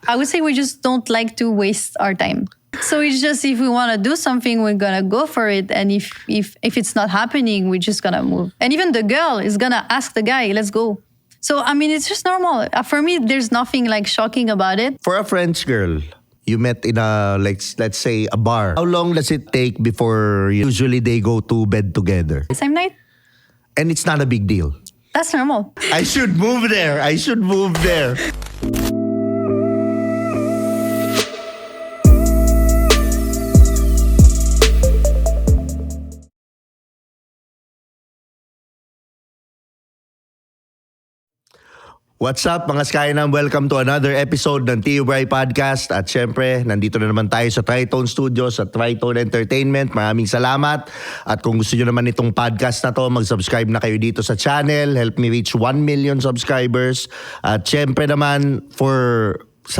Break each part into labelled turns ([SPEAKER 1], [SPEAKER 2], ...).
[SPEAKER 1] I would say we just don't like to waste our time. So it's just if we want to do something, we're gonna go for it. And if it's not happening, we're just gonna move. And even the girl is gonna ask the guy, let's go. So I mean, it's just normal. For me, there's nothing like shocking about it.
[SPEAKER 2] For a French girl, you met in a, like, let's say, a bar. How long does it take before usually they go to bed together?
[SPEAKER 1] Same night.
[SPEAKER 2] And it's not a big deal.
[SPEAKER 1] That's normal.
[SPEAKER 2] I should move there. What's up mga Skynam? Welcome to another episode ng Tiyo Bri Podcast. At syempre, nandito na naman tayo sa Tritone Studios at Tritone Entertainment. Maraming salamat. At kung gusto nyo naman itong podcast na to, mag-subscribe na kayo dito sa channel. Help me reach 1 million subscribers. At syempre naman, sa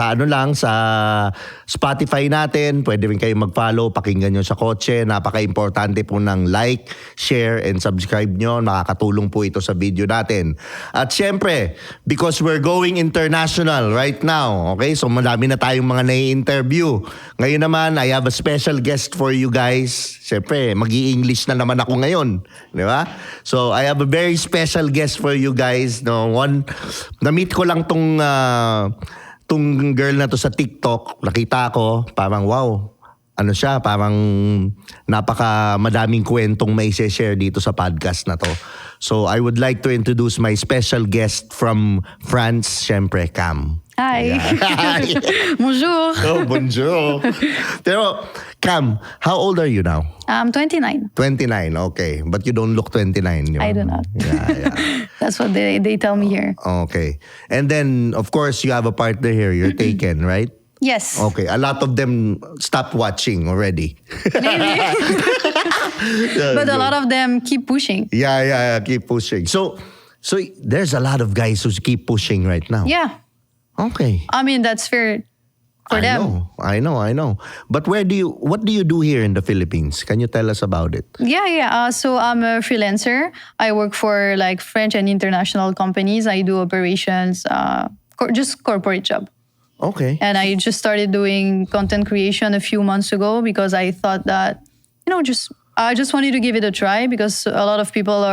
[SPEAKER 2] Spotify natin, pwede rin kayo mag-follow, pakinggan nyo sa kotse. Napaka-importante po ng like, share, and subscribe nyo. Makakatulong po ito sa video natin. At syempre, because we're going international right now, okay? So madami na tayong mga nai-interview. Ngayon naman, I have a special guest for you guys. Syempre, mag-i-English na naman ako ngayon. Di ba? So I have a very special guest for you guys. No, na-meet ko lang tong girl na to sa TikTok, nakita ko, parang wow, parang madaming kwentong may share dito sa podcast na to. So I would like to introduce my special guest from France, syempre, Cam.
[SPEAKER 1] Hi.
[SPEAKER 2] Hi.
[SPEAKER 1] Bonjour.
[SPEAKER 2] Oh, bonjour. Pero, Cam, how old are you now?
[SPEAKER 1] I'm 29.
[SPEAKER 2] 29, okay. But you don't look 29.
[SPEAKER 1] I do not.
[SPEAKER 2] Yeah.
[SPEAKER 1] That's what they tell me here.
[SPEAKER 2] Okay. And then, of course, you have a partner here. You're taken, right?
[SPEAKER 1] Yes.
[SPEAKER 2] Okay. A lot of them stopped watching already.
[SPEAKER 1] Maybe. But a lot of them keep pushing.
[SPEAKER 2] Yeah. Keep pushing. So there's a lot of guys who keep pushing right now.
[SPEAKER 1] Yeah.
[SPEAKER 2] Okay.
[SPEAKER 1] I mean, that's fair for them.
[SPEAKER 2] I know. But what do you do here in the Philippines? Can you tell us about it?
[SPEAKER 1] Yeah. So I'm a freelancer. I work for like French and international companies. I do operations, just corporate job.
[SPEAKER 2] Okay.
[SPEAKER 1] And I just started doing content creation a few months ago because I thought that, I just wanted to give it a try because a lot of people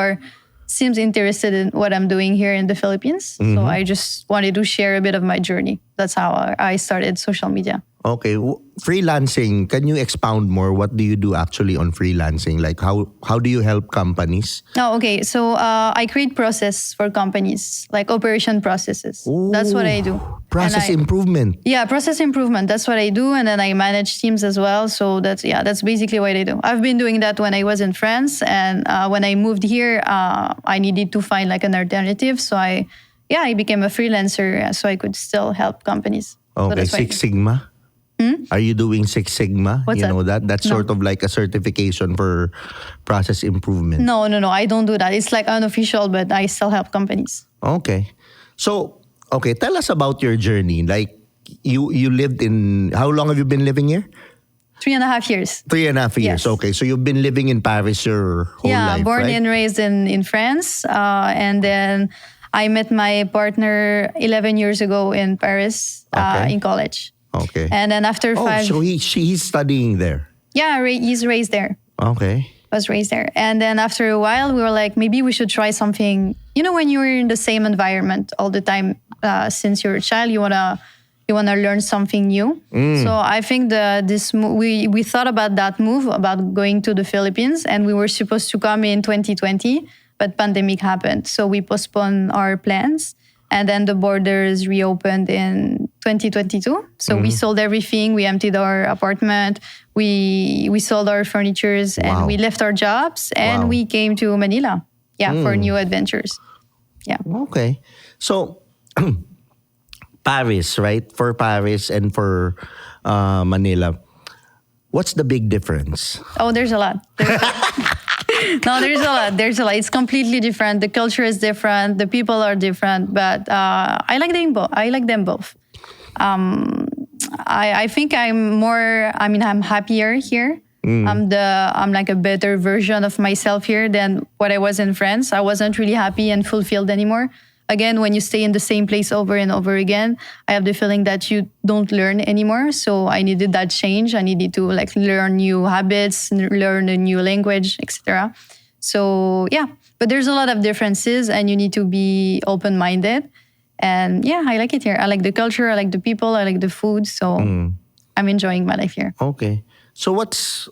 [SPEAKER 1] seems interested in what I'm doing here in the Philippines. Mm-hmm. So I just wanted to share a bit of my journey. That's how I started social media.
[SPEAKER 2] Okay. Freelancing, can you expound more? What do you do actually on freelancing? Like how do you help companies?
[SPEAKER 1] Oh, okay. So I create process for companies, like operation processes.
[SPEAKER 2] Ooh,
[SPEAKER 1] that's what I do.
[SPEAKER 2] Process improvement.
[SPEAKER 1] Yeah, process improvement. That's what I do. And then I manage teams as well. So that's basically what I do. I've been doing that when I was in France. And when I moved here, I needed to find like an alternative. So I became a freelancer so I could still help companies.
[SPEAKER 2] Okay,
[SPEAKER 1] So
[SPEAKER 2] Six Sigma? Are you doing Six Sigma?
[SPEAKER 1] What's that?
[SPEAKER 2] Know that? That's
[SPEAKER 1] No.
[SPEAKER 2] sort of like a certification for process improvement.
[SPEAKER 1] No. I don't do that. It's like unofficial, but I still help companies.
[SPEAKER 2] Okay. So, tell us about your journey. Like, you lived in, how long have you been living here?
[SPEAKER 1] 3.5 years.
[SPEAKER 2] 3.5 years.
[SPEAKER 1] Yes.
[SPEAKER 2] Okay, so you've been living in Paris your whole life,
[SPEAKER 1] Yeah, born
[SPEAKER 2] right?
[SPEAKER 1] and raised in France. And then I met my partner 11 years ago in Paris in college.
[SPEAKER 2] Okay.
[SPEAKER 1] And then after
[SPEAKER 2] so he's studying there.
[SPEAKER 1] Yeah, he's raised there.
[SPEAKER 2] Okay.
[SPEAKER 1] Was raised there. And then after a while, we were like, maybe we should try something. When you're in the same environment all the time, since you're a child, you wanna learn something new. So I think we thought about that move, about going to the Philippines, and we were supposed to come in 2020, but pandemic happened. So we postponed our plans. And then the borders reopened in 2022. So we sold everything. We emptied our apartment. We sold our furnitures and we left our jobs and we came to Manila. Yeah, for new adventures. Yeah.
[SPEAKER 2] Okay. So Paris, right? For Paris and for Manila, what's the big difference?
[SPEAKER 1] Oh, there's a lot. No, there's a lot. It's completely different. The culture is different. The people are different. But I like them both. I think I'm happier here. I'm like a better version of myself here than what I was in France. I wasn't really happy and fulfilled anymore. again, when you stay in the same place over and over again, I have the feeling that you don't learn anymore. So I needed that change. I needed to like learn new habits, learn a new language, etc. So yeah, but there's a lot of differences and you need to be open-minded. And yeah, I like it here. I like the culture, I like the people, I like the food. So I'm enjoying my life here.
[SPEAKER 2] Okay. So what's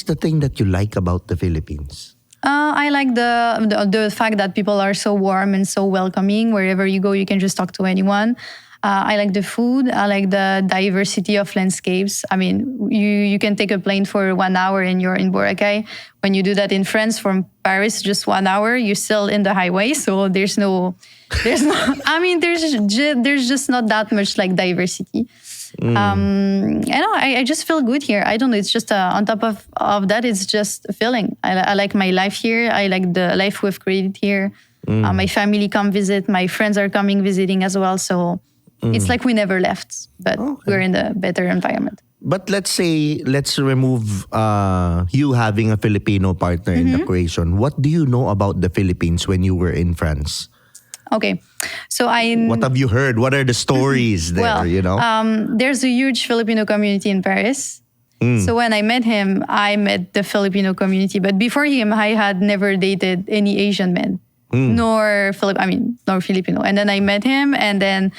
[SPEAKER 2] the thing that you like about the Philippines?
[SPEAKER 1] I like the fact that people are so warm and so welcoming. Wherever you go, you can just talk to anyone. I like the food. I like the diversity of landscapes. I mean, you can take a plane for 1 hour and you're in Boracay. When you do that in France from Paris, just 1 hour, you're still in the highway. So there's no. I mean, there's just not that much like diversity. I just feel good here. I don't know. It's just on top of that, it's just a feeling. I like my life here. I like the life we've created here. My family come visit. My friends are coming visiting as well. So it's like we never left, but we're in a better environment.
[SPEAKER 2] But let's remove you having a Filipino partner in the equation. What do you know about the Philippines when you were in France?
[SPEAKER 1] Okay, so
[SPEAKER 2] what have you heard? What are the stories there?
[SPEAKER 1] Well, there's a huge Filipino community in Paris. So when I met him, I met the Filipino community. But before him, I had never dated any Asian men, nor Filipino. And then I met him, and then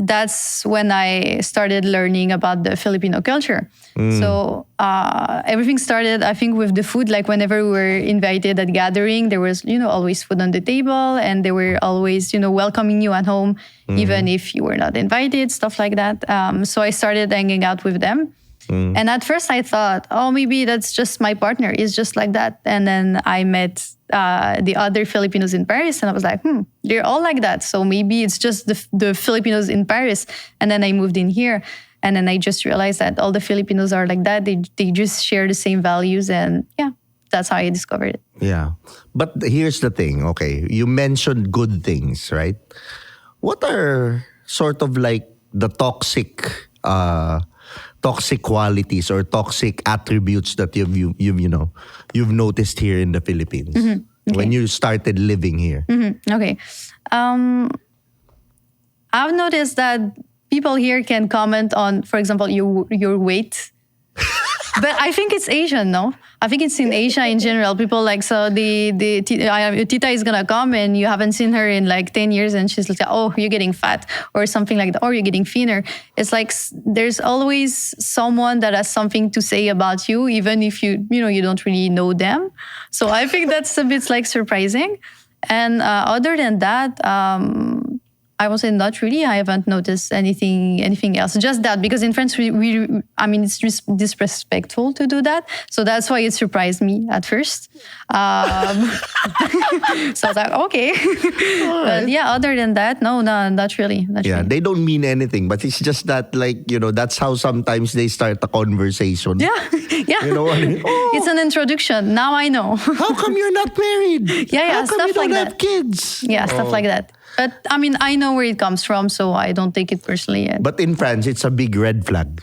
[SPEAKER 1] that's when I started learning about the Filipino culture. So everything started, I think, with the food. Like whenever we were invited at gathering, there was, always food on the table, and they were always, welcoming you at home, even if you were not invited, stuff like that. So I started hanging out with them. And at first I thought, maybe that's just my partner. It's just like that. And then I met the other Filipinos in Paris, and I was like, they're all like that. So maybe it's just the Filipinos in Paris. And then I moved in here, and then I just realized that all the Filipinos are like that. They just share the same values, and yeah, that's how I discovered it.
[SPEAKER 2] Yeah. But here's the thing, okay? You mentioned good things, right? What are sort of like the toxic qualities or toxic attributes that you've noticed here in the Philippines when you started living here?
[SPEAKER 1] Okay. I've noticed that people here can comment on, for example, your weight. But I think it's Asian, no? I think it's in Asia in general. People like, so Tita is gonna come and you haven't seen her in like 10 years and she's like, oh, you're getting fat or something like that, or you're getting thinner. It's like there's always someone that has something to say about you, even if you don't really know them. So I think that's a bit like surprising. And other than that, I would say not really. I haven't noticed anything else. Just that, because in France, it's just disrespectful to do that. So that's why it surprised me at first. So I was like, okay. Right. But yeah, other than that, no, not really. Really.
[SPEAKER 2] They don't mean anything, but it's just that, like, that's how sometimes they start a conversation.
[SPEAKER 1] Yeah. You know what I mean? It's an introduction. Now I know.
[SPEAKER 2] How come you're not married?
[SPEAKER 1] Yeah,
[SPEAKER 2] how come
[SPEAKER 1] stuff
[SPEAKER 2] you don't
[SPEAKER 1] like
[SPEAKER 2] have
[SPEAKER 1] that.
[SPEAKER 2] kids?
[SPEAKER 1] Yeah, stuff like that. But I know where it comes from, so I don't take it personally yet.
[SPEAKER 2] But in France, it's a big red flag.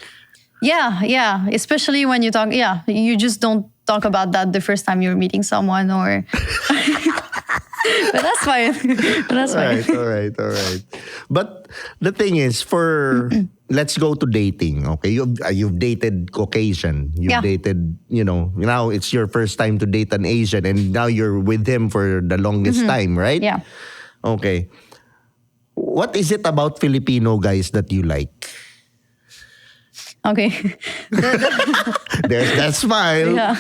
[SPEAKER 1] Yeah. Especially when you talk, you just don't talk about that the first time you're meeting someone, or... But that's fine.
[SPEAKER 2] All right. But the thing is, let's go to dating, okay? You've dated Caucasian. You've dated, now it's your first time to date an Asian, and now you're with him for the longest time, right?
[SPEAKER 1] Yeah.
[SPEAKER 2] Okay. What is it about Filipino guys that you like?
[SPEAKER 1] Okay.
[SPEAKER 2] There's that smile.
[SPEAKER 1] Yeah.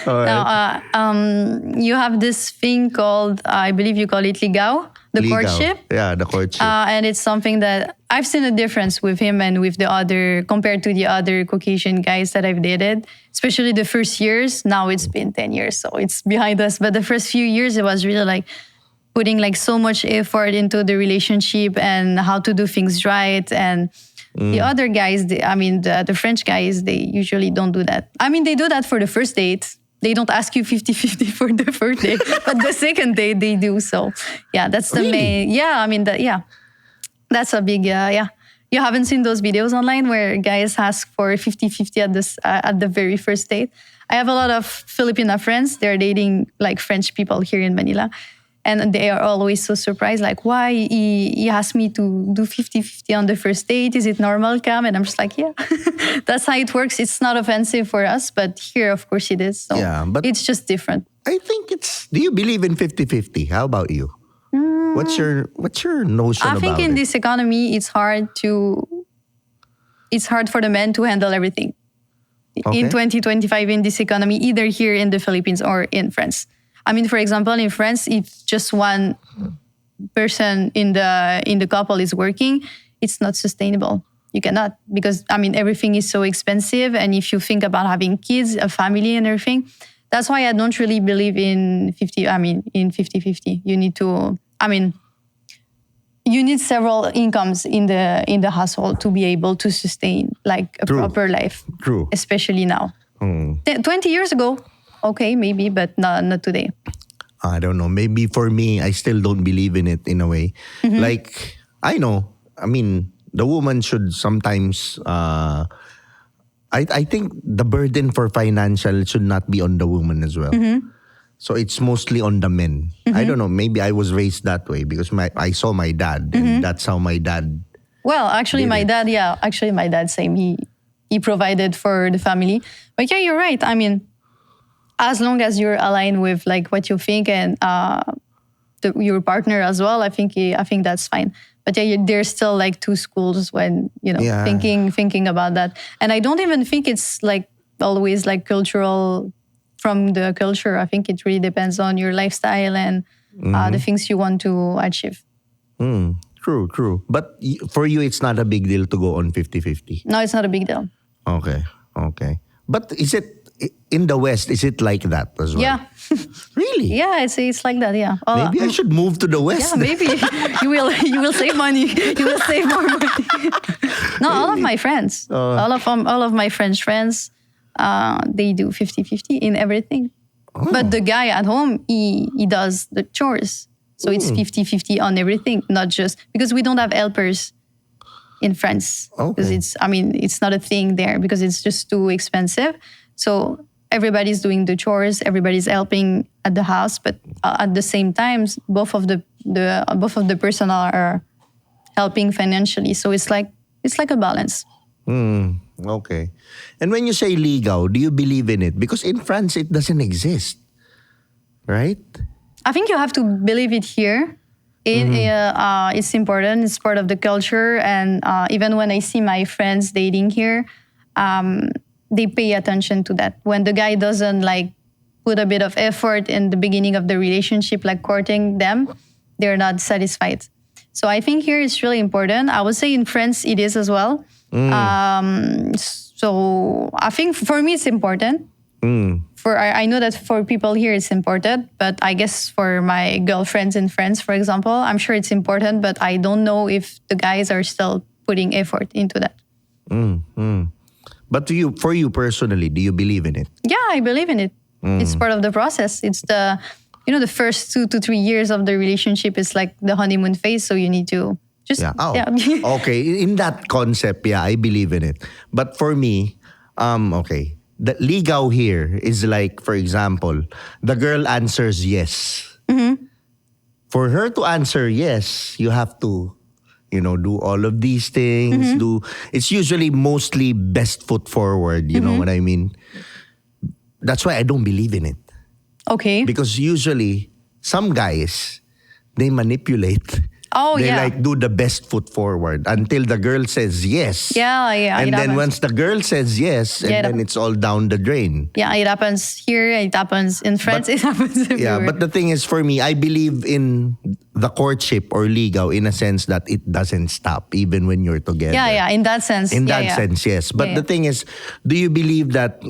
[SPEAKER 2] All right.
[SPEAKER 1] Now, you have this thing called, I believe you call it ligaw, the courtship.
[SPEAKER 2] Yeah, the courtship.
[SPEAKER 1] And it's something that I've seen a difference with him and with compared to the other Caucasian guys that I've dated, especially the first years. Now it's been 10 years, so it's behind us. But the first few years, it was really like putting like so much effort into the relationship and how to do things right. And the other guys, the French guys, they usually don't do that. They do that for the first date. They don't ask you 50-50 for the first date. But the second date, they do. So, yeah, that's the main... Yeah, that's a big... You haven't seen those videos online where guys ask for 50-50 at the very first date? I have a lot of Filipina friends. They're dating like French people here in Manila. And they are always so surprised, like, why he asked me to do 50-50 on the first date? Is it normal, Cam? And I'm just like, yeah, that's how it works. It's not offensive for us, but here, of course, it is. So
[SPEAKER 2] Yeah, but
[SPEAKER 1] it's just different.
[SPEAKER 2] I think do you believe in 50-50? How about you? What's your notion
[SPEAKER 1] I think
[SPEAKER 2] about
[SPEAKER 1] in
[SPEAKER 2] it?
[SPEAKER 1] this economy, it's hard for the men to handle everything.
[SPEAKER 2] Okay.
[SPEAKER 1] In 2025, in this economy, either here in the Philippines or in France. I mean, for example, in France, if just one person in the couple is working, it's not sustainable. You cannot, because I mean, everything is so expensive. And if you think about having kids, a family and everything, that's why I don't really believe in 50-50. You need several incomes in the household to be able to sustain like a
[SPEAKER 2] True.
[SPEAKER 1] proper life.
[SPEAKER 2] True.
[SPEAKER 1] Especially now. 20 years ago, okay, maybe, but not today.
[SPEAKER 2] I don't know. Maybe for me, I still don't believe in it in a way. Like, I know. I mean, the woman should sometimes... I think the burden for financial should not be on the woman as well. So it's mostly on the men. I don't know. Maybe I was raised that way because I saw my dad. And that's how my dad...
[SPEAKER 1] Well, actually,
[SPEAKER 2] did
[SPEAKER 1] my
[SPEAKER 2] it.
[SPEAKER 1] dad, yeah. Actually, my dad, same. He provided for the family. But yeah, you're right. I mean, as long as you're aligned with like what you think and your partner as well, I think that's fine. But yeah, there's still like two schools when
[SPEAKER 2] Yeah.
[SPEAKER 1] thinking about that. And I don't even think it's like always like cultural from the culture. I think it really depends on your lifestyle and the things you want to achieve.
[SPEAKER 2] True. But for you, it's not a big deal to go on 50-50.
[SPEAKER 1] No, it's not a big deal.
[SPEAKER 2] Okay. But is it in the West? Is it like that as well?
[SPEAKER 1] Yeah.
[SPEAKER 2] Really?
[SPEAKER 1] Yeah, it's like that. Yeah.
[SPEAKER 2] Maybe I should move to the West.
[SPEAKER 1] Yeah, maybe you will save money. You will save more money. No, all of my friends, all of my French friends, they do 50-50 in everything. But the guy at home, he does the chores. So it's 50-50 on everything, not just because we don't have helpers in France. Because it's not a thing there because it's just too expensive. So everybody's doing the chores, everybody's helping at the house, but at the same time, both of the person are helping financially. So it's like a balance.
[SPEAKER 2] Okay. And when you say ligaw, do you believe in it? Because in France, it doesn't exist. Right?
[SPEAKER 1] I think you have to believe it here. It's important. It's part of the culture. And even when I see my friends dating here, they pay attention to that. When the guy doesn't like put a bit of effort in the beginning of the relationship, like courting them, they're not satisfied. So I think here it's really important. I would say in France it is as well. So I think for me it's important. I know that for people here it's important, but I guess for my girlfriends in France, for example, I'm sure it's important, but I don't know if the guys are still putting effort into that.
[SPEAKER 2] But for you personally, do you believe in it?
[SPEAKER 1] Yeah, I believe in it. It's part of the process. It's the first 2 to 3 years of the relationship is like the honeymoon phase. So you need to just...
[SPEAKER 2] Okay, in that concept, yeah, I believe in it. But for me, okay, the ligaw here is like, for example, the girl answers yes. For her to answer yes, you have to, do all of these things. It's usually mostly best foot forward. You know what I mean? That's why I don't believe in it.
[SPEAKER 1] Okay.
[SPEAKER 2] Because usually, some guys, they manipulate. They like do the best foot forward until the girl says yes.
[SPEAKER 1] Yeah.
[SPEAKER 2] And then once the girl says yes, and then it's all down the drain.
[SPEAKER 1] Yeah, it happens here, it happens in France, it happens everywhere.
[SPEAKER 2] Yeah, but the thing is for me, I believe in the courtship or ligaw in a sense that it doesn't stop even when you're together.
[SPEAKER 1] Yeah, in that sense.
[SPEAKER 2] In that sense, yes. But the thing is, do you believe that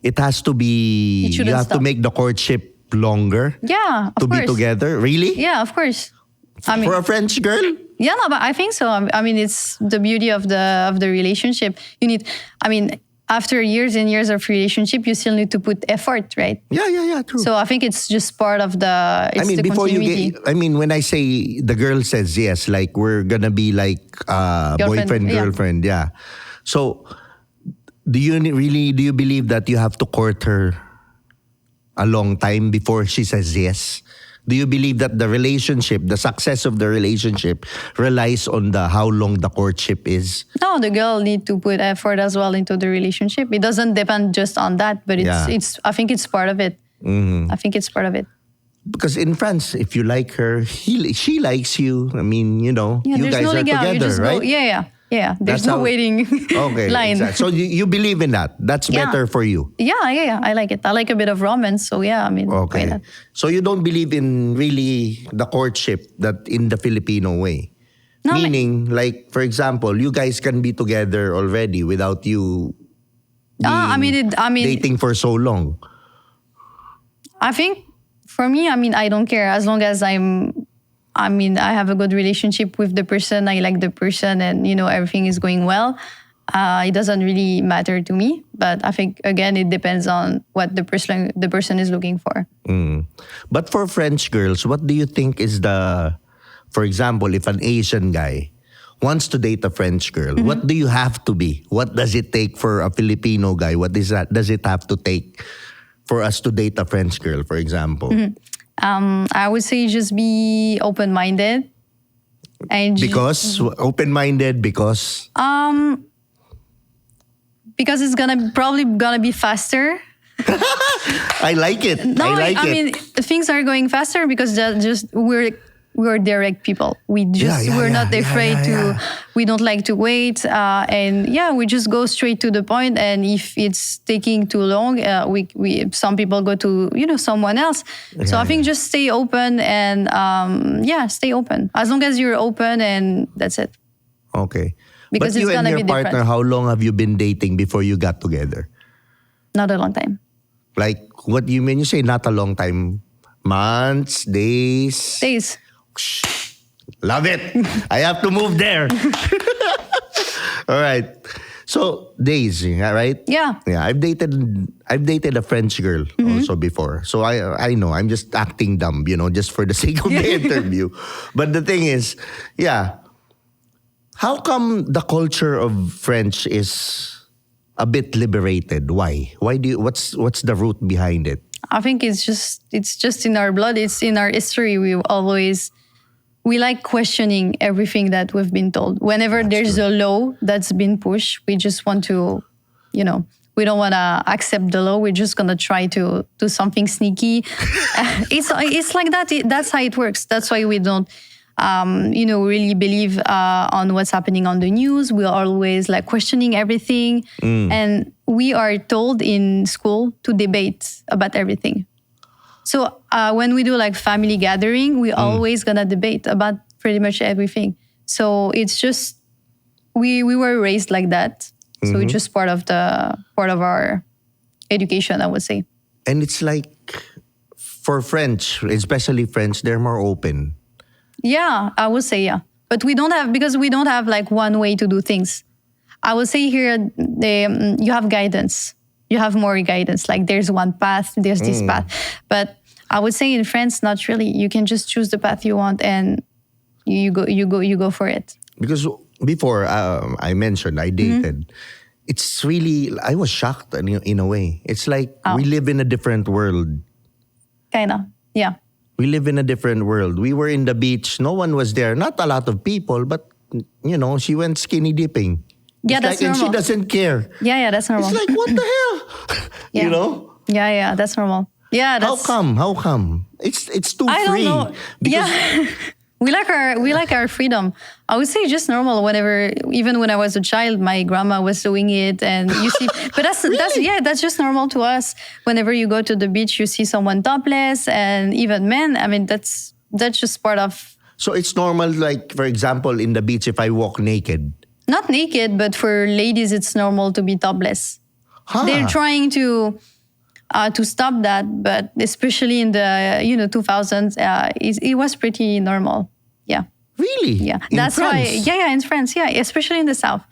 [SPEAKER 2] it has to be, you have to make the courtship longer?
[SPEAKER 1] Yeah, of course.
[SPEAKER 2] To be together? Really?
[SPEAKER 1] Yeah, of course.
[SPEAKER 2] For a French girl?
[SPEAKER 1] Yeah, no, but I think so. I mean, it's the beauty of the relationship. You need, after years and years of relationship, you still need to put effort, right?
[SPEAKER 2] Yeah, true.
[SPEAKER 1] So I think it's just part of the,
[SPEAKER 2] before
[SPEAKER 1] continuity.
[SPEAKER 2] when I say the girl says yes, like we're gonna be like boyfriend, girlfriend, yeah. So, do you believe that you have to court her a long time before she says yes? Do you believe that the relationship, the success of the relationship relies on the how long the courtship is?
[SPEAKER 1] No, the girl need to put effort as well into the relationship. It doesn't depend just on that, but it's I think it's part of it. I think it's part of it.
[SPEAKER 2] Because in France, if you like her, she likes you. I mean, you
[SPEAKER 1] there's
[SPEAKER 2] guys
[SPEAKER 1] no
[SPEAKER 2] are
[SPEAKER 1] legal.
[SPEAKER 2] together,
[SPEAKER 1] You just
[SPEAKER 2] right?
[SPEAKER 1] go, yeah. There's
[SPEAKER 2] That's
[SPEAKER 1] no
[SPEAKER 2] how-
[SPEAKER 1] waiting
[SPEAKER 2] Okay,
[SPEAKER 1] line.
[SPEAKER 2] exactly. So you believe in that. That's better for you.
[SPEAKER 1] Yeah. I like it. I like a bit of romance. So yeah, I mean, why
[SPEAKER 2] Okay.
[SPEAKER 1] not?
[SPEAKER 2] So you don't believe in really the courtship that in the Filipino way?
[SPEAKER 1] No,
[SPEAKER 2] Meaning, like, for example, you guys can be together already without you dating for so long.
[SPEAKER 1] I think for me, I mean, I don't care as long as I have a good relationship with the person. I like the person, and everything is going well. It doesn't really matter to me. But I think again, it depends on what the person is looking for.
[SPEAKER 2] But for French girls, what do you think is for example, if an Asian guy wants to date a French girl, what do you have to be? What does it take for a Filipino guy? What does it have to take for us to date a French girl, for example?
[SPEAKER 1] I would say just be open-minded. And
[SPEAKER 2] Because open-minded, because
[SPEAKER 1] it's probably gonna be faster.
[SPEAKER 2] I like it.
[SPEAKER 1] No,
[SPEAKER 2] I like it.
[SPEAKER 1] mean things are going faster because we're direct people. We're not afraid to. We don't like to wait, and we just go straight to the point. And if it's taking too long, some people go to someone else. So I think just stay open and stay open. As long as you're open, and that's it.
[SPEAKER 2] Okay.
[SPEAKER 1] Because
[SPEAKER 2] but
[SPEAKER 1] it's
[SPEAKER 2] you and
[SPEAKER 1] gonna
[SPEAKER 2] your
[SPEAKER 1] be
[SPEAKER 2] partner,
[SPEAKER 1] different.
[SPEAKER 2] how long have you been dating before you got together?
[SPEAKER 1] Not a long time.
[SPEAKER 2] Like, what do you mean? You say not a long time. Months, days.
[SPEAKER 1] Days.
[SPEAKER 2] Love it. I have to move there. All right. So days, right?
[SPEAKER 1] Yeah.
[SPEAKER 2] Yeah. I've dated a French girl also before. So I know I'm just acting dumb, just for the sake of the interview. But the thing is, how come the culture of French is a bit liberated? Why? What's the root behind it?
[SPEAKER 1] I think it's just in our blood. It's in our history. We like questioning everything that we've been told. Whenever there's a law that's been pushed, we just want to, we don't want to accept the law. We're just going to try to do something sneaky. It's like that. That's how it works. That's why we don't, really believe on what's happening on the news. We're always like questioning everything. And we are told in school to debate about everything. So when we do like family gathering, we always gonna debate about pretty much everything. So it's just we were raised like that. So it's just part of our education, I would say.
[SPEAKER 2] And it's like for French, especially French, they're more open.
[SPEAKER 1] Yeah, I would say yeah. But we don't have like one way to do things. I would say here you have guidance. You have more guidance. Like there's one path, there's this path. But I would say in France, not really. You can just choose the path you want and you go for it.
[SPEAKER 2] Because before I mentioned I dated, it's really, I was shocked in a way. It's like we live in a different world.
[SPEAKER 1] Kinda, yeah.
[SPEAKER 2] We live in a different world. We were in the beach. No one was there. Not a lot of people, but she went skinny dipping.
[SPEAKER 1] Yeah,
[SPEAKER 2] It's
[SPEAKER 1] that's
[SPEAKER 2] like,
[SPEAKER 1] normal.
[SPEAKER 2] And she doesn't care.
[SPEAKER 1] Yeah, that's normal.
[SPEAKER 2] It's like, what the hell?
[SPEAKER 1] Yeah. Yeah, that's normal. Yeah, that's...
[SPEAKER 2] How come? It's too
[SPEAKER 1] I
[SPEAKER 2] free.
[SPEAKER 1] don't know.
[SPEAKER 2] Because
[SPEAKER 1] We like our freedom. I would say just normal. Even when I was a child, my grandma was doing it, and you see. But that's just normal to us. Whenever you go to the beach, you see someone topless, and even men. I mean, that's just part of.
[SPEAKER 2] So it's normal. Like for example, in the beach, if I walk naked.
[SPEAKER 1] Not naked, but for ladies, it's normal to be topless.
[SPEAKER 2] Huh.
[SPEAKER 1] They're trying to stop that, but especially in the 2000s, it was pretty normal. Yeah.
[SPEAKER 2] Really?
[SPEAKER 1] Yeah.
[SPEAKER 2] In
[SPEAKER 1] That's
[SPEAKER 2] France?
[SPEAKER 1] why. Yeah, in France. Yeah, especially in the south.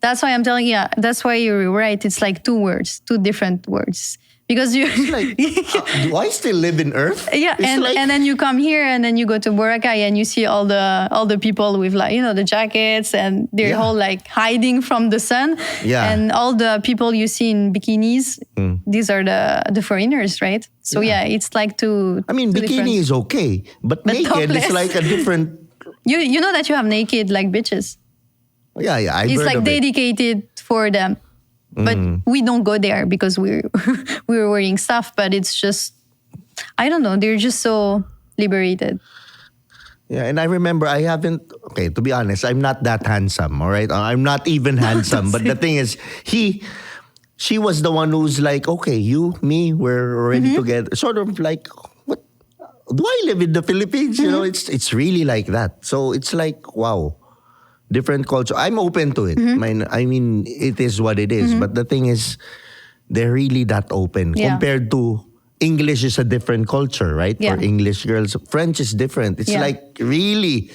[SPEAKER 1] That's why I'm telling you. That's why you're right. It's like two different words. because you
[SPEAKER 2] Like, do I still live in Earth?
[SPEAKER 1] yeah,
[SPEAKER 2] It's like,
[SPEAKER 1] and then you come here and then you go to Boracay and you see all the people with like the jackets and they're
[SPEAKER 2] Yeah.
[SPEAKER 1] all like hiding from the sun.
[SPEAKER 2] Yeah.
[SPEAKER 1] And all the people you see in bikinis, these are the foreigners, right? So yeah, it's like two.
[SPEAKER 2] I mean,
[SPEAKER 1] two
[SPEAKER 2] bikini
[SPEAKER 1] different-
[SPEAKER 2] is okay, but naked is
[SPEAKER 1] topless.
[SPEAKER 2] like a different.
[SPEAKER 1] You know that you have naked like bitches.
[SPEAKER 2] Yeah, I've
[SPEAKER 1] It's
[SPEAKER 2] heard
[SPEAKER 1] like
[SPEAKER 2] of it.
[SPEAKER 1] dedicated for them. But we don't go there because we're we're wearing stuff. But it's just, I don't know. They're just so liberated.
[SPEAKER 2] Yeah, and I remember I haven't. Okay, to be honest, I'm not that handsome. All right, I'm not even handsome. But the thing is, she was the one who's like, okay, you, me, we're already together. Sort of like, what? Do I live in the Philippines? You know, it's really like that. So it's like, wow. Different culture. I'm open to it. I mean, it is what it is. But the thing is, they're really that open
[SPEAKER 1] Yeah.
[SPEAKER 2] compared to English is a different culture, right?
[SPEAKER 1] Yeah.
[SPEAKER 2] For English girls, French is different. It's
[SPEAKER 1] Yeah.
[SPEAKER 2] like really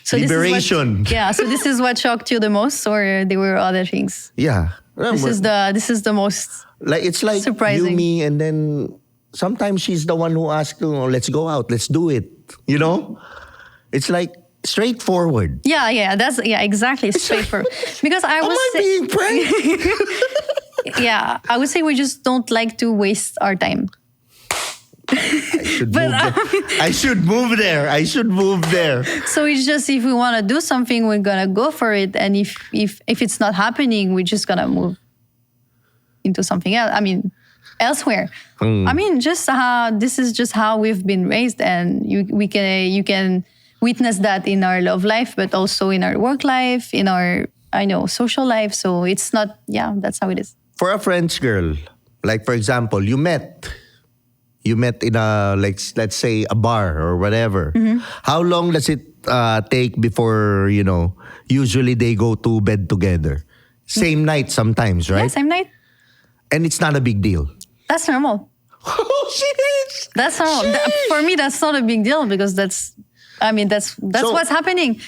[SPEAKER 1] So
[SPEAKER 2] liberation.
[SPEAKER 1] So this is what shocked you the most, or there were other things?
[SPEAKER 2] Yeah.
[SPEAKER 1] This is the most.
[SPEAKER 2] like it's like you,
[SPEAKER 1] surprising.
[SPEAKER 2] me, and then sometimes she's the one who asks, let's go out, let's do it. You know, it's like straightforward.
[SPEAKER 1] Yeah, exactly. Straightforward. Because I
[SPEAKER 2] Am
[SPEAKER 1] was
[SPEAKER 2] I being pranked?
[SPEAKER 1] yeah, I would say we just don't like to waste our time.
[SPEAKER 2] I should move there. I should move there.
[SPEAKER 1] So it's just, if we want to do something, we're gonna go for it, and if it's not happening, we're just gonna move into something else. I mean, elsewhere. I mean, this is just how we've been raised, and you can witness that in our love life, but also in our work life, in our social life. So it's not. Yeah, that's how it is.
[SPEAKER 2] For a French girl, like for example, you met in a, like, let's say a bar or whatever. How long does it take before, usually they go to bed together? Same night sometimes, right?
[SPEAKER 1] Yeah, same night.
[SPEAKER 2] And it's not a big deal.
[SPEAKER 1] That's normal.
[SPEAKER 2] Oh, shit!
[SPEAKER 1] That's normal. For me, that's not a big deal, because that's
[SPEAKER 2] So-
[SPEAKER 1] what's happening.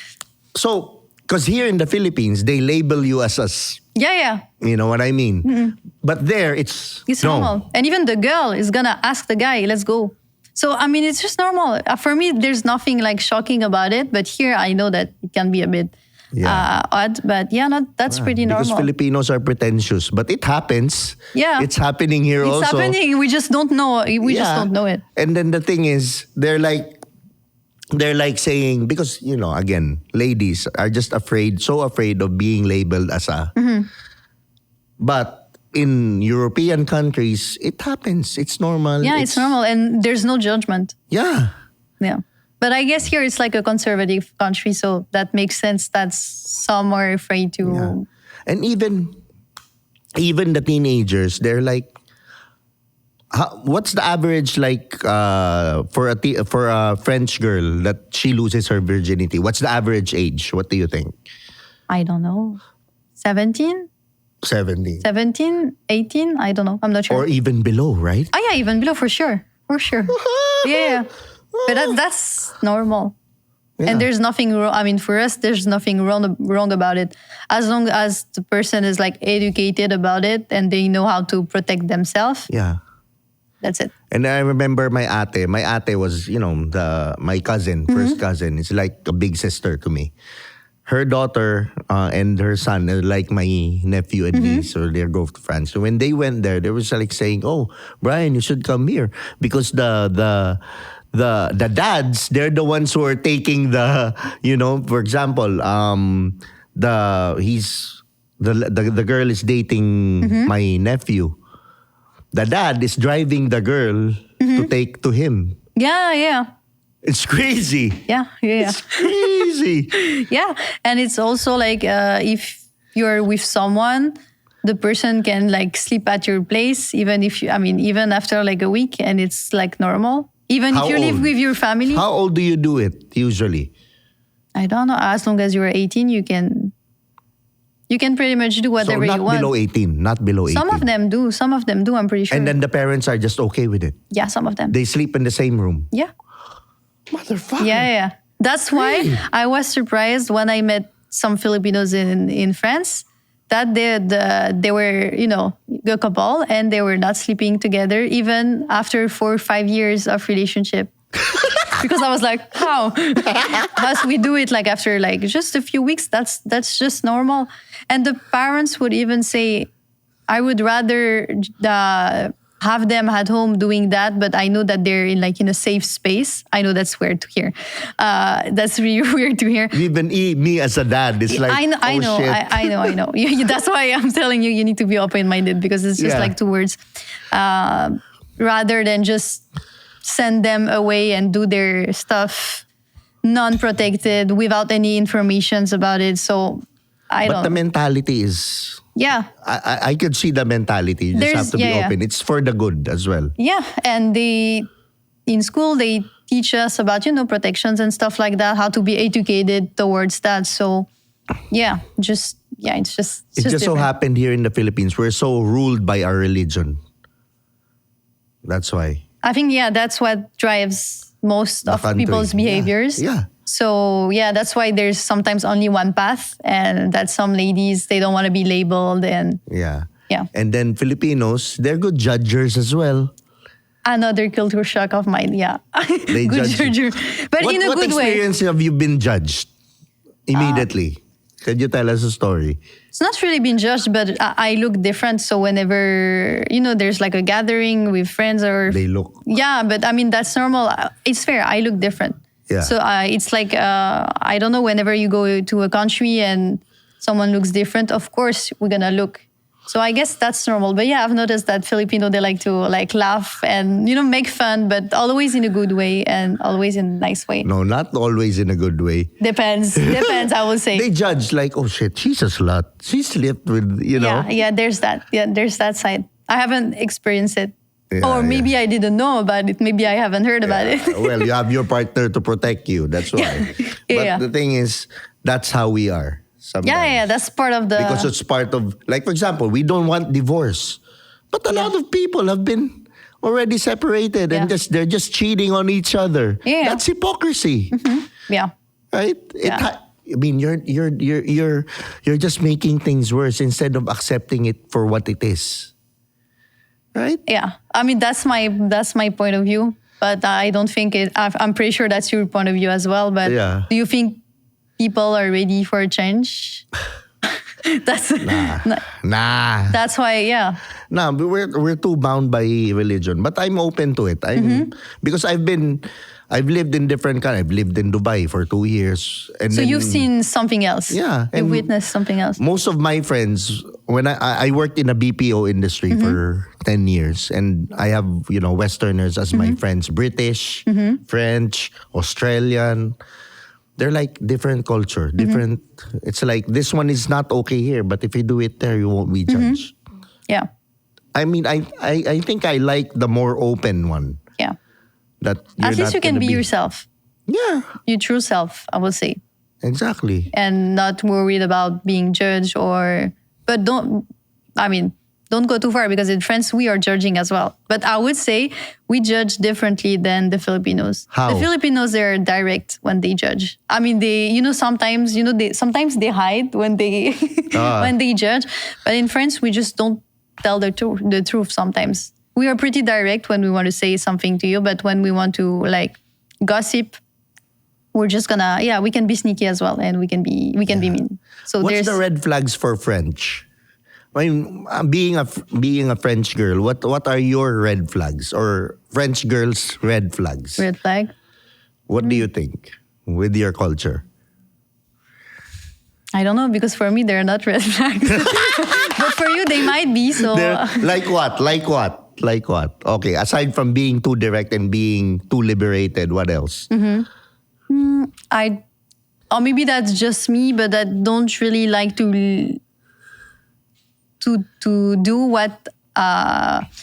[SPEAKER 2] So, because here in the Philippines, they label you as
[SPEAKER 1] Yeah.
[SPEAKER 2] you know what I mean? But there, it's no.
[SPEAKER 1] normal. And even the girl is gonna ask the guy, let's go. So, I mean, it's just normal. For me, there's nothing like shocking about it. But here, I know that it can be a bit odd. But yeah, that's pretty normal.
[SPEAKER 2] Because Filipinos are pretentious. But it happens.
[SPEAKER 1] Yeah.
[SPEAKER 2] It's happening here
[SPEAKER 1] It's
[SPEAKER 2] also.
[SPEAKER 1] happening. We just don't know. We just don't know it.
[SPEAKER 2] And then the thing is, they're like saying, because, again, ladies are just so afraid of being labeled as a. But in European countries, it happens. It's normal.
[SPEAKER 1] Yeah, it's normal. And there's no judgment.
[SPEAKER 2] Yeah.
[SPEAKER 1] Yeah. But I guess here it's like a conservative country. So that makes sense that some are afraid to.
[SPEAKER 2] Yeah. And even the teenagers, they're like, what's the average like for a French girl that she loses her virginity? What's the average age? What do you think?
[SPEAKER 1] I don't know. 17?
[SPEAKER 2] 17.
[SPEAKER 1] 17, 18? I don't know. I'm not sure.
[SPEAKER 2] Or even below, right?
[SPEAKER 1] Oh, yeah, even below, for sure. For sure. Yeah. But that's normal.
[SPEAKER 2] Yeah.
[SPEAKER 1] And there's nothing wrong. I mean, for us, there's nothing wrong about it. As long as the person is like educated about it and they know how to protect themselves,
[SPEAKER 2] Yeah.
[SPEAKER 1] that's it.
[SPEAKER 2] And I remember my ate. My ate was, my cousin, first cousin. It's like a big sister to me. Her daughter and her son are like my nephew and niece, or they go to France. So when they went there, they was like saying, "Oh, Brian, you should come here," because the dads, they're the ones who are taking the, for example, the girl is dating my nephew. The dad is driving the girl to take to him.
[SPEAKER 1] Yeah.
[SPEAKER 2] It's crazy.
[SPEAKER 1] Yeah.
[SPEAKER 2] It's crazy.
[SPEAKER 1] Yeah. And it's also like if you're with someone, the person can like sleep at your place, even after like a week, and it's like normal. Even
[SPEAKER 2] How
[SPEAKER 1] if you live
[SPEAKER 2] old?
[SPEAKER 1] with your family.
[SPEAKER 2] How old do you do it usually?
[SPEAKER 1] I don't know. As long as you're 18, you can pretty much do whatever
[SPEAKER 2] So
[SPEAKER 1] you want.
[SPEAKER 2] not below 18.
[SPEAKER 1] Some of them do, I'm pretty sure.
[SPEAKER 2] And then the parents are just okay with it.
[SPEAKER 1] yeah, some of them.
[SPEAKER 2] They sleep in the same room.
[SPEAKER 1] Yeah.
[SPEAKER 2] Motherfucker.
[SPEAKER 1] Yeah. That's why I was surprised when I met some Filipinos in France that they were, a couple and they were not sleeping together even after 4 or 5 years of relationship. Because I was like, how? As we do it like after like just a few weeks, that's just normal. And the parents would even say, I would rather have them at home doing that, but I know that they're in a safe space. I know that's weird to hear. That's really weird to hear.
[SPEAKER 2] Even me as a dad, it's like,
[SPEAKER 1] I know,
[SPEAKER 2] shit.
[SPEAKER 1] I know. That's why I'm telling you, you need to be open-minded because it's just like 2 words. Rather than just send them away and do their stuff non-protected without any informations about it. So
[SPEAKER 2] But the mentality is...
[SPEAKER 1] Yeah.
[SPEAKER 2] I could see the mentality. You just have to be open. It's for the good as well.
[SPEAKER 1] Yeah. And in school, they teach us about, protections and stuff like that, how to be educated towards that. So, it's just
[SPEAKER 2] It just so happened here in the Philippines, we're so ruled by our religion. That's why.
[SPEAKER 1] I think, that's what drives most of people's behaviors.
[SPEAKER 2] Yeah.
[SPEAKER 1] So, that's why there's sometimes only one path, and that some ladies, they don't want to be labeled. And
[SPEAKER 2] yeah. And then Filipinos, they're good judgers as well.
[SPEAKER 1] Another culture shock of mine,
[SPEAKER 2] They
[SPEAKER 1] good
[SPEAKER 2] judge
[SPEAKER 1] judger. But in a
[SPEAKER 2] what
[SPEAKER 1] good way.
[SPEAKER 2] experience have you been judged immediately? Can you tell us a story?
[SPEAKER 1] It's not really been judged, but I look different. So whenever, there's like a gathering with friends or...
[SPEAKER 2] They look...
[SPEAKER 1] Yeah, but I mean, that's normal. It's fair. I look different.
[SPEAKER 2] Yeah.
[SPEAKER 1] So it's like, I don't know, whenever you go to a country and someone looks different, of course, we're going to look. So I guess that's normal. But I've noticed that Filipino, they like to laugh and, make fun, but always in a good way and always in a nice way.
[SPEAKER 2] No, not always in a good way.
[SPEAKER 1] Depends, I will say.
[SPEAKER 2] They judge like, oh shit, she's a slut. She slept with,
[SPEAKER 1] Yeah, there's that. Yeah, there's that side. I haven't experienced it. Or maybe I didn't know about it. Maybe I haven't heard about it.
[SPEAKER 2] Well, you have your partner to protect you. That's why. But the thing is, that's how we are. Sometimes.
[SPEAKER 1] Yeah, that's part of the...
[SPEAKER 2] Because it's part of... Like, for example, we don't want divorce. But a lot of people have been already separated and they're just cheating on each other.
[SPEAKER 1] Yeah.
[SPEAKER 2] That's hypocrisy.
[SPEAKER 1] Mm-hmm. Yeah.
[SPEAKER 2] Right? I mean, you're just making things worse instead of accepting it for what it is. Right?
[SPEAKER 1] Yeah. I mean, that's my point of view. But I don't think I'm pretty sure that's your point of view as well. But do you think people are ready for a change?
[SPEAKER 2] Nah.
[SPEAKER 1] That's why,
[SPEAKER 2] Nah, we're too bound by religion. But I'm open to it. Because I've lived in different countries. I've lived in Dubai for 2 years. And
[SPEAKER 1] so you've seen something else.
[SPEAKER 2] Yeah.
[SPEAKER 1] You've witnessed something else.
[SPEAKER 2] Most of my friends, when I worked in a BPO industry for 10 years, and I have, Westerners as my friends, British, French, Australian. They're like different culture, different. It's like, this one is not okay here, but if you do it there, you won't be judged.
[SPEAKER 1] Yeah.
[SPEAKER 2] I mean, I think I like the more open one.
[SPEAKER 1] Yeah.
[SPEAKER 2] That
[SPEAKER 1] at least you can be yourself.
[SPEAKER 2] Yeah.
[SPEAKER 1] Your true self, I would say.
[SPEAKER 2] Exactly.
[SPEAKER 1] And not worried about being judged but don't go too far because in France, we are judging as well. But I would say we judge differently than the Filipinos.
[SPEAKER 2] How?
[SPEAKER 1] The Filipinos, they're direct when they judge. I mean, sometimes they hide when they, when they judge. But in France, we just don't tell the truth sometimes. We are pretty direct when we want to say something to you, but when we want to gossip, we're just gonna we can be sneaky as well, and we can be mean. So
[SPEAKER 2] what's the red flags for French? I mean, being a French girl, what are your red flags or French girls' red flags?
[SPEAKER 1] Red flag.
[SPEAKER 2] What do you think with your culture?
[SPEAKER 1] I don't know, because for me they're not red flags, but for you they might be. So
[SPEAKER 2] like what? Okay, aside from being too direct and being too liberated, what else?
[SPEAKER 1] Or maybe that's just me, but I don't really like to do what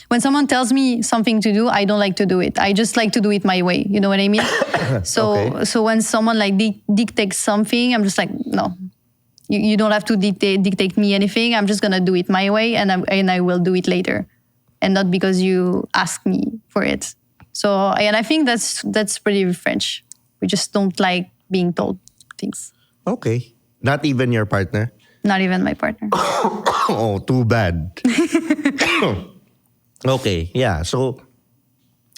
[SPEAKER 1] when someone tells me something to do, I don't like to do it. I just like to do it my way. You know what I mean? So when someone dictates something, I'm just like, no, you don't have to dictate me anything. I'm just gonna do it my way, and I will do it later, and not because you ask me for it. So and I think that's pretty French. We just don't like being told things.
[SPEAKER 2] Okay, not even your partner.
[SPEAKER 1] Not even my partner.
[SPEAKER 2] Oh, too bad. Okay, yeah. So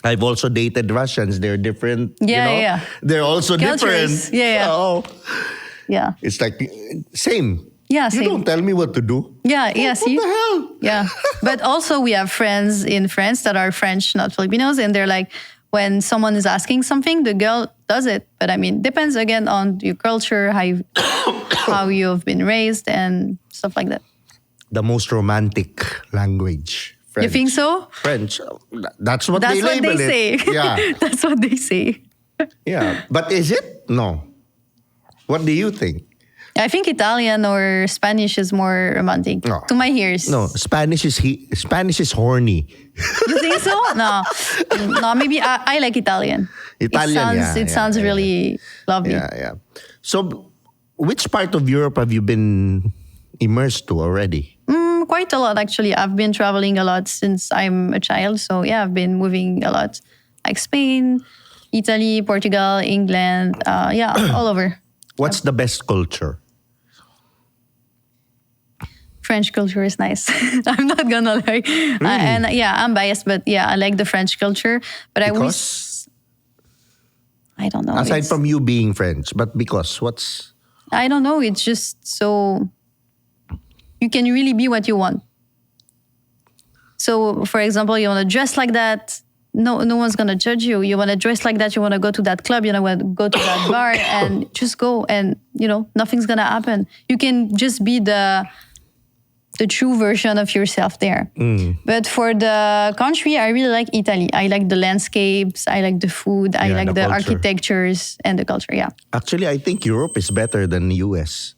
[SPEAKER 2] I've also dated Russians. They're different.
[SPEAKER 1] Yeah.
[SPEAKER 2] They're also
[SPEAKER 1] Cultures.
[SPEAKER 2] different.
[SPEAKER 1] Yeah.
[SPEAKER 2] Oh,
[SPEAKER 1] Yeah.
[SPEAKER 2] it's like same.
[SPEAKER 1] Yeah,
[SPEAKER 2] You
[SPEAKER 1] same.
[SPEAKER 2] don't tell me what to do.
[SPEAKER 1] Yeah,
[SPEAKER 2] What
[SPEAKER 1] see?
[SPEAKER 2] the hell?
[SPEAKER 1] Yeah. But also we have friends in France that are French, not Filipinos. And they're like, when someone is asking something, the girl does it. But I mean, depends again on your culture, how you've been raised and stuff like that.
[SPEAKER 2] The most romantic language. French.
[SPEAKER 1] You think so?
[SPEAKER 2] French. That's what
[SPEAKER 1] That's
[SPEAKER 2] they
[SPEAKER 1] what
[SPEAKER 2] label
[SPEAKER 1] they
[SPEAKER 2] it.
[SPEAKER 1] say.
[SPEAKER 2] Yeah.
[SPEAKER 1] That's what they say.
[SPEAKER 2] Yeah. But is it? No. What do you think?
[SPEAKER 1] I think Italian or Spanish is more romantic
[SPEAKER 2] No.
[SPEAKER 1] to my ears.
[SPEAKER 2] No, Spanish is horny.
[SPEAKER 1] You think so? No. No, maybe I like Italian.
[SPEAKER 2] Italian,
[SPEAKER 1] It sounds really lovely.
[SPEAKER 2] Yeah. So, which part of Europe have you been immersed to already?
[SPEAKER 1] Quite a lot, actually. I've been traveling a lot since I'm a child. So, yeah, I've been moving a lot. Like Spain, Italy, Portugal, England. All over.
[SPEAKER 2] What's the best culture?
[SPEAKER 1] French culture is nice. I'm not gonna lie. And I'm biased, but yeah, I like the French culture. But
[SPEAKER 2] Because?
[SPEAKER 1] I don't know.
[SPEAKER 2] Aside from you being French, but because what's...
[SPEAKER 1] I don't know. It's just so you can really be what you want. So, for example, you want to dress like that. No one's gonna judge you. You want to dress like that. You want to go to that club. You want to go to that bar, and just go. And nothing's gonna happen. You can just be the true version of yourself there. But for the country, I really like Italy. I like the landscapes. I like the food. I like the
[SPEAKER 2] culture.
[SPEAKER 1] architectures and the culture. Yeah.
[SPEAKER 2] Actually, I think Europe is better than the US.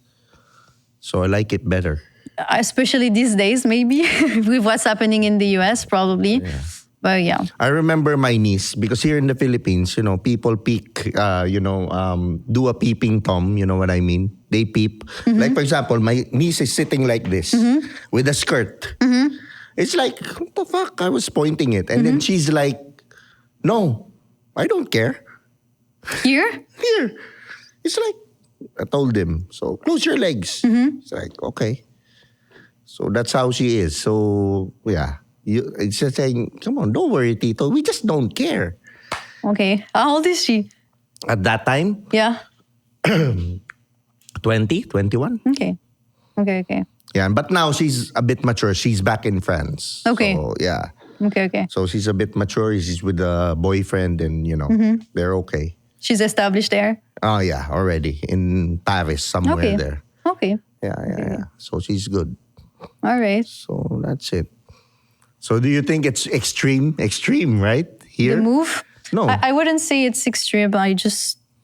[SPEAKER 2] So I like it better.
[SPEAKER 1] Especially these days, maybe with what's happening in the US, probably.
[SPEAKER 2] Yeah.
[SPEAKER 1] But yeah.
[SPEAKER 2] I remember my niece, because here in the Philippines, people peek, do a peeping Tom, you know what I mean? They peep. Like, for example, my niece is sitting like this with a skirt. It's like, what the fuck? I was pointing it. And then she's like, no, I don't care.
[SPEAKER 1] Here?
[SPEAKER 2] Here. It's like, I told him, so close your legs. It's like, okay. So that's how she is. So, yeah. It's just saying, come on, don't worry, Tito. We just don't care.
[SPEAKER 1] Okay. How old is she?
[SPEAKER 2] At that time,
[SPEAKER 1] Yeah.
[SPEAKER 2] 20, 21.
[SPEAKER 1] Okay.
[SPEAKER 2] Yeah, but now she's a bit mature. She's back in France.
[SPEAKER 1] Okay.
[SPEAKER 2] So, yeah.
[SPEAKER 1] Okay.
[SPEAKER 2] So she's a bit mature. She's with a boyfriend and, they're okay.
[SPEAKER 1] She's established there?
[SPEAKER 2] Oh, yeah, already. In Paris, somewhere there.
[SPEAKER 1] Okay.
[SPEAKER 2] Yeah. So she's good.
[SPEAKER 1] All right.
[SPEAKER 2] So that's it. So do you think it's extreme, right? Here?
[SPEAKER 1] The move?
[SPEAKER 2] No.
[SPEAKER 1] I wouldn't say it's extreme.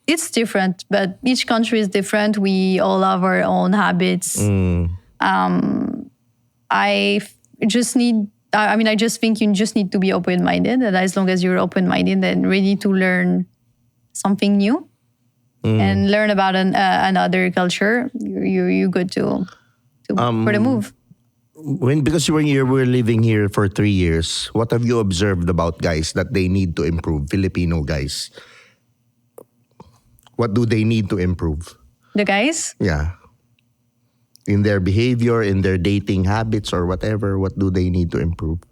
[SPEAKER 1] It's different, but each country is different. We all have our own habits. I just think you just need to be open-minded. And as long as you're open-minded and ready to learn something new and learn about another culture, you're good to for the move.
[SPEAKER 2] Because you were living here for 3 years, what have you observed about guys that they need to improve? Filipino guys. What do they need to improve?
[SPEAKER 1] The guys?
[SPEAKER 2] Yeah. In their behavior, in their dating habits or whatever, what do they need to improve?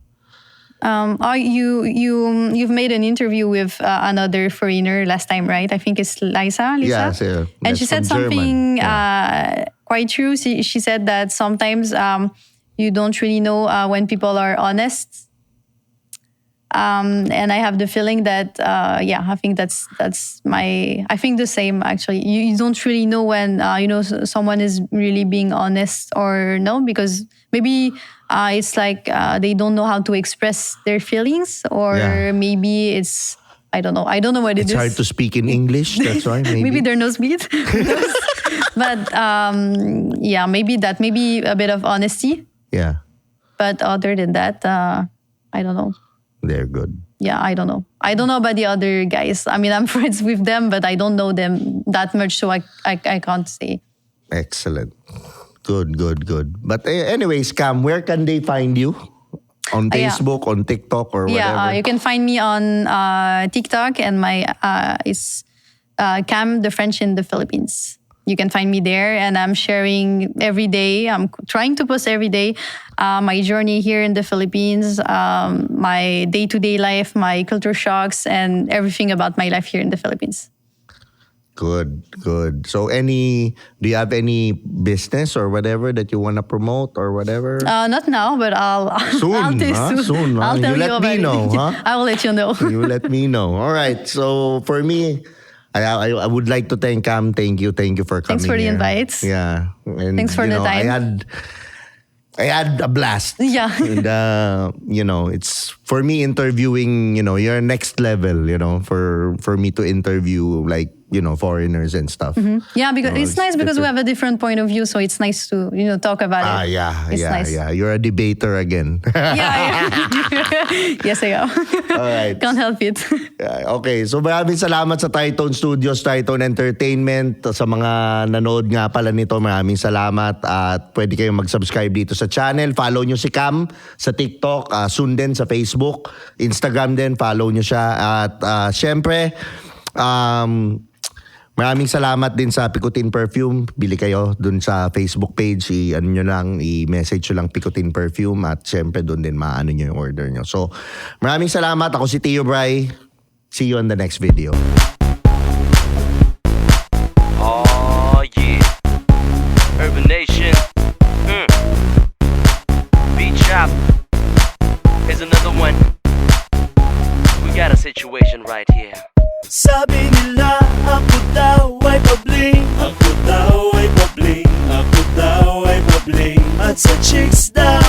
[SPEAKER 1] You've made an interview with another foreigner last time, right? I think it's Lisa.
[SPEAKER 2] Yeah,
[SPEAKER 1] and she said something quite true. She said that sometimes you don't really know when people are honest. And I have the feeling that, I think I think the same actually. You don't really know when, someone is really being honest or no, because maybe it's like they don't know how to express their feelings, or maybe it's, I don't know what it is.
[SPEAKER 2] It's hard to speak in English, that's why maybe.
[SPEAKER 1] Maybe they're nosebleed. But maybe a bit of honesty.
[SPEAKER 2] Yeah.
[SPEAKER 1] But other than that, I don't know.
[SPEAKER 2] They're good.
[SPEAKER 1] Yeah, I don't know. I don't know about the other guys. I mean, I'm friends with them, but I don't know them that much, so I can't say.
[SPEAKER 2] Excellent. Good. But anyways, Cam, where can they find you? On Facebook, on TikTok, or whatever?
[SPEAKER 1] Yeah, you can find me on TikTok, and my is Cam, the French in the Philippines. you can find me there, and I'm sharing every day. I'm trying to post every day my journey here in the Philippines, my day-to-day life, my culture shocks, and everything about my life here in the Philippines.
[SPEAKER 2] Good. So do you have any business or whatever that you want to promote or whatever?
[SPEAKER 1] Not now, but I'll
[SPEAKER 2] Soon,
[SPEAKER 1] I'll tell you
[SPEAKER 2] soon.
[SPEAKER 1] I'll
[SPEAKER 2] You
[SPEAKER 1] tell you
[SPEAKER 2] let
[SPEAKER 1] about
[SPEAKER 2] me
[SPEAKER 1] it.
[SPEAKER 2] know, huh?
[SPEAKER 1] I will let you know.
[SPEAKER 2] You let me know. All right. So for me, I would like to thank Cam. Thank you for coming.
[SPEAKER 1] Thanks for the
[SPEAKER 2] here.
[SPEAKER 1] invites.
[SPEAKER 2] Yeah. And,
[SPEAKER 1] Thanks for the time.
[SPEAKER 2] I had a blast.
[SPEAKER 1] Yeah.
[SPEAKER 2] And it's for me interviewing, you're next level, for me to interview like, foreigners and stuff.
[SPEAKER 1] Yeah, because it's nice because we have a different point of view, so it's nice to talk about it. It's nice.
[SPEAKER 2] Yeah. You're a debater again.
[SPEAKER 1] Yeah. Yes, I am.
[SPEAKER 2] All right.
[SPEAKER 1] Can't help it.
[SPEAKER 2] Okay, so maraming salamat sa Tritone Studios, Tritone Entertainment. Sa mga nanood nga pala nito, maraming salamat. At pwede kayong mag-subscribe dito sa channel. Follow nyo si Cam sa TikTok, soon din sa Facebook, Instagram din, follow nyo siya. At syempre, maraming salamat din sa Picotin Perfume. Bili kayo dun sa Facebook page. I-message nyo lang Picotin Perfume at syempre dun din maano nyo yung order nyo. So, maraming salamat. Ako si Tiyo Bri. See you on the next video.
[SPEAKER 3] Oh yeah, Urban Nation. Beat Shop. Here's another one. We got a situation right here.
[SPEAKER 4] Sabi nila ako daw ay pabling, ako daw ay pabling, ako daw ay pabling. At sa chicks daw